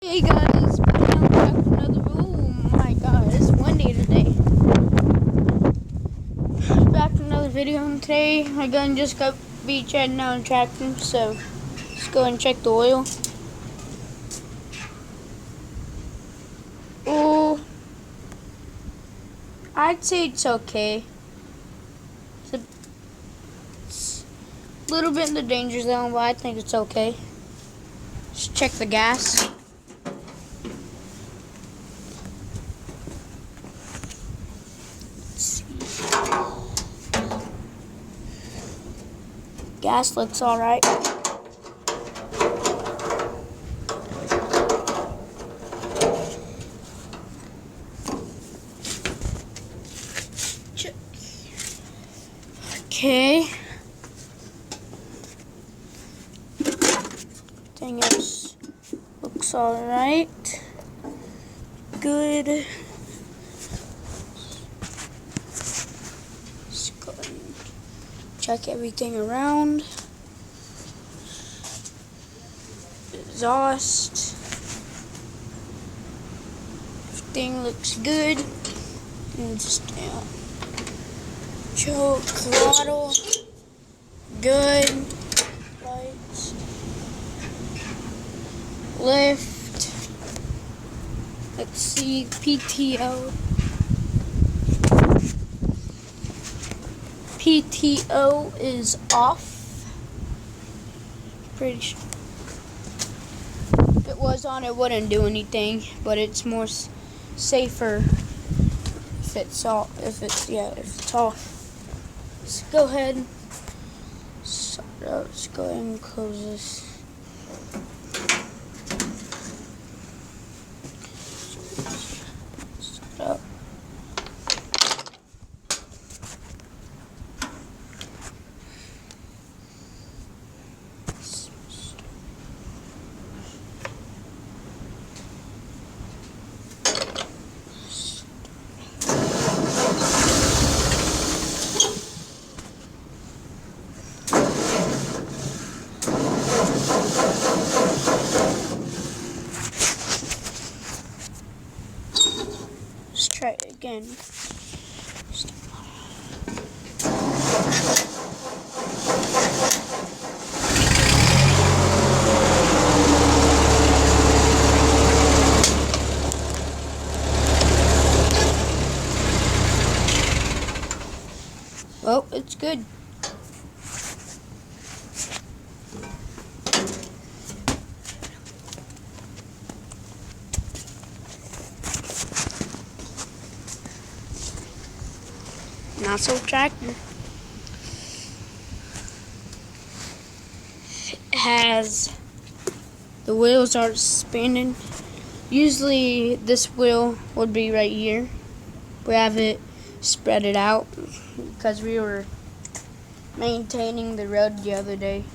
Hey guys, welcome back to another. Oh my god, it's windy today. Back to another video, and today my gun just got beach heading down tractor, so let's go and check the oil. Oh, I'd say it's okay. It's a little bit in the danger zone, but I think it's okay. Let's check the gas. Gas looks alright. Okay. Everything else looks alright. Good. Let's go and check everything around. Exhaust. Everything looks good. And just choke, throttle, good. Lights, lift. Let's see, PTO. PTO is off. Pretty sure. If it was on, it wouldn't do anything, but it's more safer if it's off. If it's off. Let's go ahead. Let's go ahead and close this. Start up. Let's try it again. Well, it's good. Not so tractor. It has the wheels are spinning. Usually this wheel would be right here. We have it spread it out because we were maintaining the road the other day.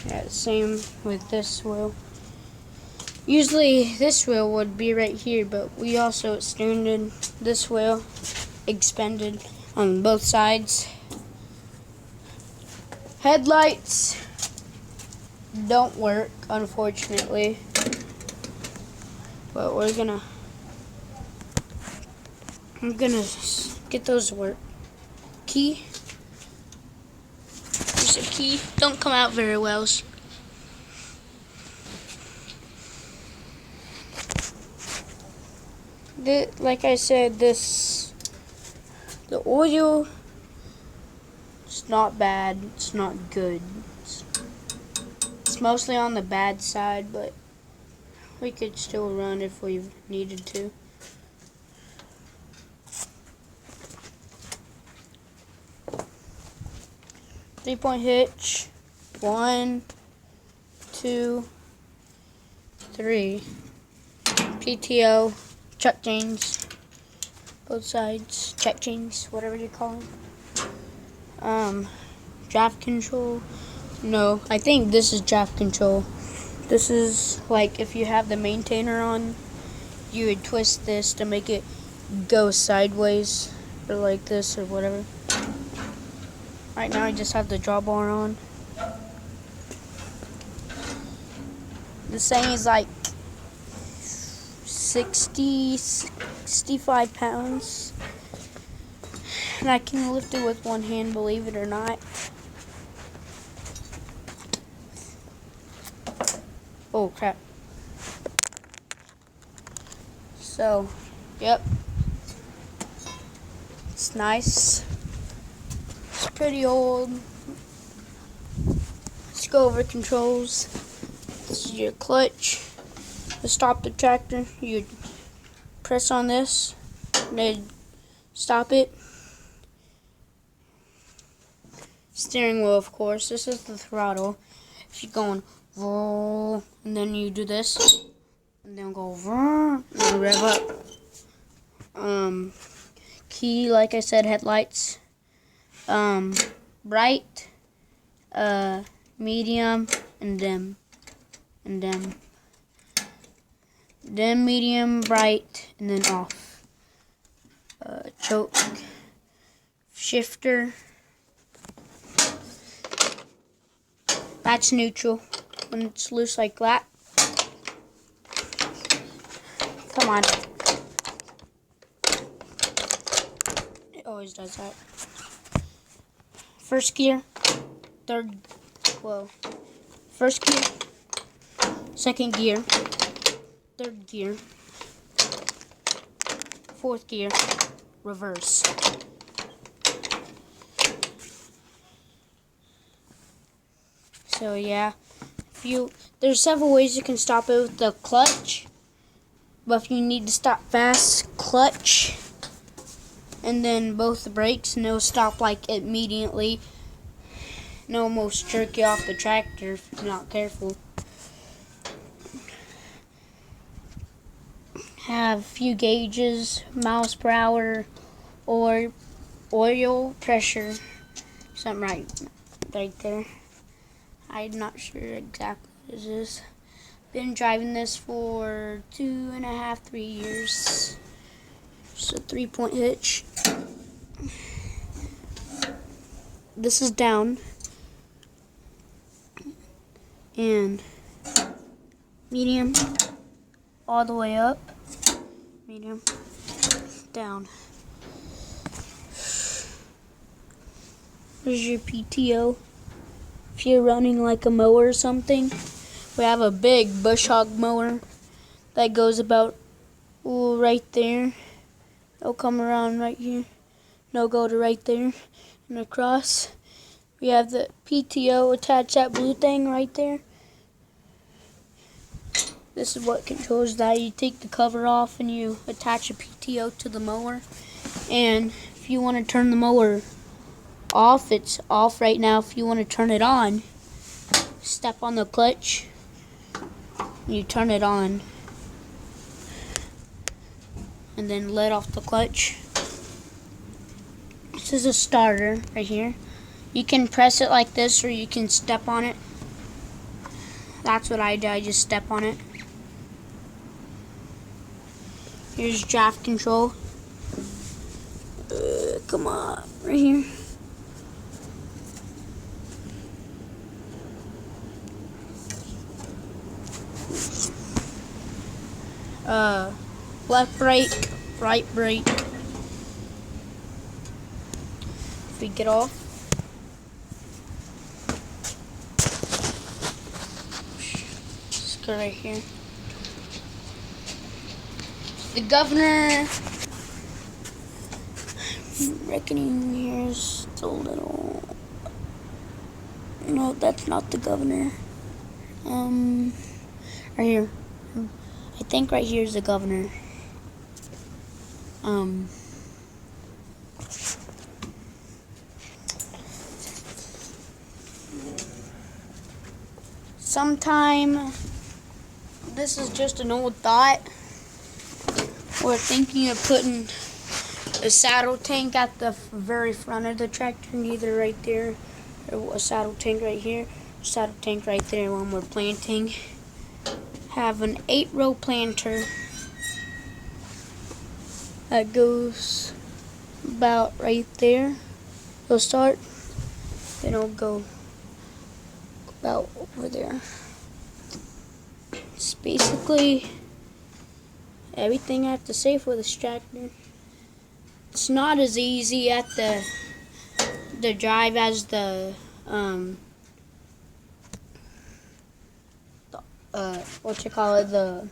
Yeah, same with this wheel. Usually this wheel would be right here, but we also extended this wheel, expanded on both sides. Headlights don't work, unfortunately, but I'm gonna get those to work. Key. There's a key. Don't come out very well. Like I said, the oil, it's not bad. It's not good. It's mostly on the bad side, but we could still run if we needed to. Three-point hitch. 1, 2, 3. PTO. Check chains. Both sides. Check chains. Whatever you call them. Draft control. No, I think this is draft control. This is like if you have the maintainer on, you would twist this to make it go sideways or like this or whatever. Right now I just have the drawbar on. This thing is like 65 pounds. And I can lift it with one hand, believe it or not. Oh crap. So, yep. It's nice. It's pretty old. Let's go over controls. This is your clutch. To stop the tractor, you press on this, and then stop it. Steering wheel, of course. This is the throttle. If you're going, and then you do this, and then go, and then rev up. Key, like I said, headlights. Bright, medium, and dim. Dim, medium, bright, and then off. Choke, shifter. That's neutral when it's loose like that. Come on. It always does that. First gear, first gear, second gear, third gear, fourth gear, reverse. So yeah, there's several ways you can stop it with the clutch, but if you need to stop fast, clutch, and then both the brakes, and it'll stop like immediately, and almost jerk you off the tractor if you're not careful. Have a few gauges, miles per hour, or oil pressure, something right there. I'm not sure exactly what it is. Been driving this for 2.5, 3 years. It's a 3-point hitch. This is down. And medium all the way up. Medium down. There's your PTO. If you're running like a mower or something, we have a big bush hog mower that goes about right there. It'll come around right here. It'll go to right there and across. We have the PTO attached, that blue thing right there. This is what controls that. You take the cover off and you attach a PTO to the mower. And if you want to turn the mower off, it's off right now. If you want to turn it on, step on the clutch, you turn it on, and then let off the clutch. This is a starter right here. You can press it like this, or you can step on it. That's what I do. I just step on it. Here's draft control. Come on, right here. Left brake, right brake. If we get off, just go right here. The governor, I'm reckoning here's a little. No, that's not the governor. Right here. I think right here is the governor. Sometime, this is just an old thought. We're thinking of putting a saddle tank at the very front of the tractor, either right there, or a saddle tank right here, a saddle tank right there when we're planting. Have an 8-row planter that goes about right there. It'll start, then it'll go about over there. It's basically everything I have to say for this tractor. It's not as easy at the drive as the what you call it, the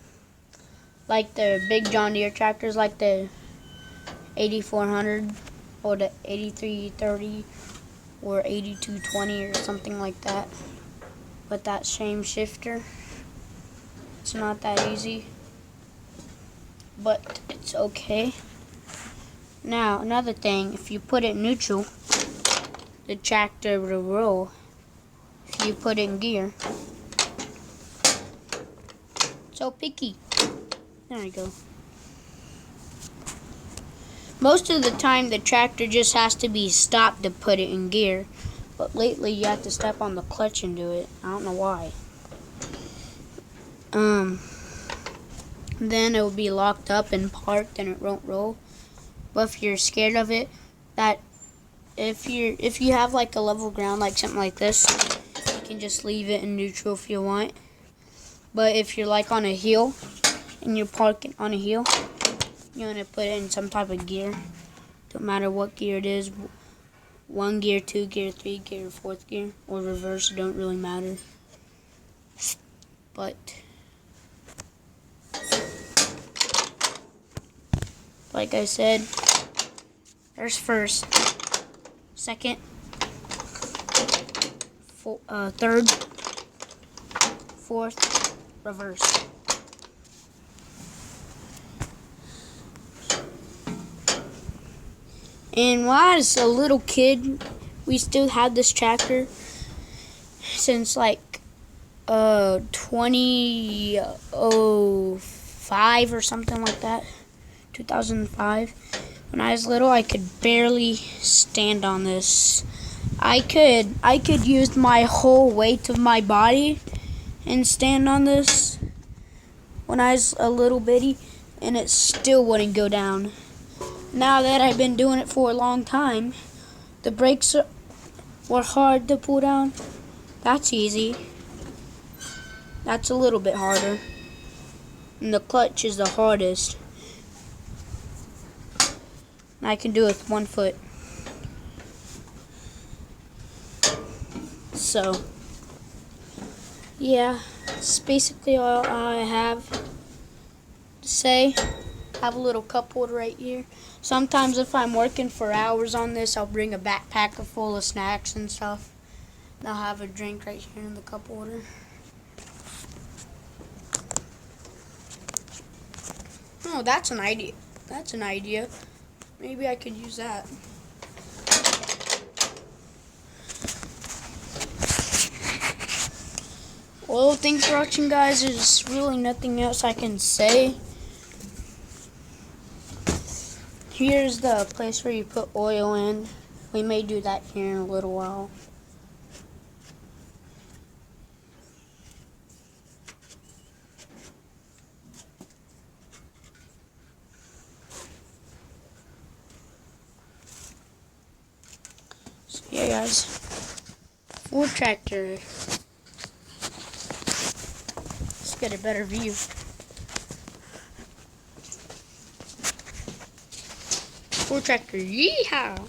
big John Deere tractors, like the 8400 or the 8330 or 8220 or something like that. But that same shifter, it's not that easy, but it's okay. Now another thing, if you put it in neutral, the tractor will roll. If you put it in gear, so picky. There we go. Most of the time the tractor just has to be stopped to put it in gear, but lately you have to step on the clutch and do it. I don't know why. Then it will be locked up and parked and it won't roll. But if you're scared of it, that if you have like a level ground, like something like this, you can just leave it in neutral if you want. But if you're like on a hill and you're parking on a hill, you want to put it in some type of gear. Don't matter what gear it is, 1 gear, 2 gear, 3 gear, 4th gear, or reverse, it don't really matter. But like I said, there's first, second, third, fourth, reverse. And when I was a little kid, we still had this tractor since like 2005 or something like that, 2005. When I was little, I could barely stand on this. I could use my whole weight of my body and stand on this when I was a little bitty, and it still wouldn't go down. Now that I've been doing it for a long time, the brakes were hard to pull down. That's easy. That's a little bit harder. And the clutch is the hardest. I can do it with 1 foot. So, yeah, that's basically all I have to say. I have a little cup holder right here. Sometimes if I'm working for hours on this, I'll bring a backpack full of snacks and stuff. And I'll have a drink right here in the cup holder. Oh, that's an idea. That's an idea. Maybe I could use that. Well, thanks for watching, guys. There's really nothing else I can say. Here's the place where you put oil in. We may do that here in a little while. So yeah, guys. Ford tractor. Let's get a better view. Ford tractor, yeehaw!